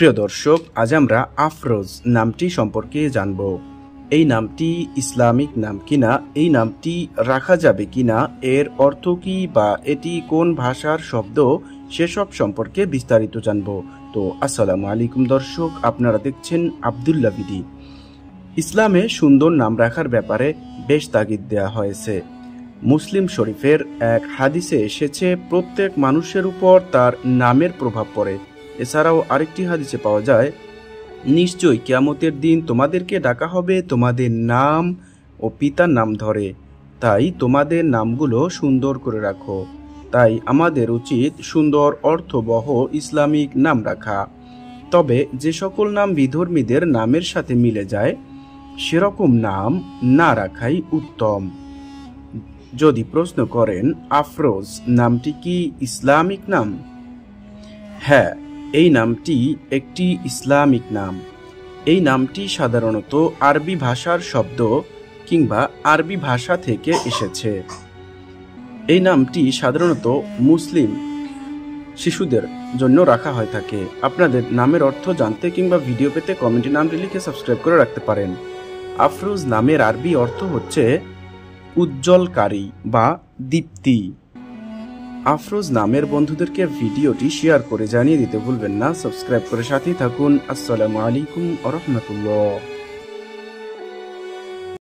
প্রিয় দর্শক, আজ আমরা আফরোজ নামটি সম্পর্কে জানব। এই নামটি ইসলামিক নাম কিনা, এই নামটি রাখা যাবে কিনা, এর অর্থ কি বা এটি কোন ভাষার শব্দ, সেসব সম্পর্কে বিস্তারিত জানব। তো আসসালামু আলাইকুম দর্শক, আপনারা দেখছেন আব্দুল্লাহ ভিডি। ইসলামে সুন্দর নাম রাখার ব্যাপারে বেশ তাগিদ দেওয়া হয়েছে। মুসলিম শরীফের এক হাদিসে এসেছে, প্রত্যেক মানুষের উপর তার নামের প্রভাব পড়ে। এছাড়াও আরেকটি হাদিসে পাওয়া যায়, নিশ্চয়ই কিয়ামতের দিন তোমাদেরকে ডাকা হবে তোমাদের নাম ও পিতার নাম ধরে, তাই তোমাদের নামগুলো সুন্দর করে রাখো। তাই আমাদের উচিত সুন্দর অর্থবহ ইসলামিক নাম রাখা। তবে যে সকল নাম বিধর্মীদের নামের সাথে মিলে যায়, সেরকম নাম না রাখাই উত্তম। যদি প্রশ্ন করেন আফরোজ নামটি কি ইসলামিক নাম? হ্যাঁ, এই নামটি একটি ইসলামিক নাম। এই নামটি সাধারণত আরবি ভাষার শব্দ কিংবা আরবি ভাষা থেকে এসেছে। এই নামটি সাধারণত মুসলিম শিশুদের জন্য রাখা হয়ে থাকে। আপনাদের নামের অর্থ জানতে কিংবা ভিডিও পেতে কমেন্টে নামটি লিখে সাবস্ক্রাইব করে রাখতে পারেন। আফরোজ নামের আরবি অর্থ হচ্ছে উজ্জ্বলকারী বা দীপ্তি। আফরোজ নামের বন্ধুদেরকে ভিডিওটি শেয়ার করে জানিয়ে দিতে ভুলবেন না। সাবস্ক্রাইব করে সাথেই থাকুন। আসসালামু আলাইকুম ওয়া রাহমাতুল্লাহ।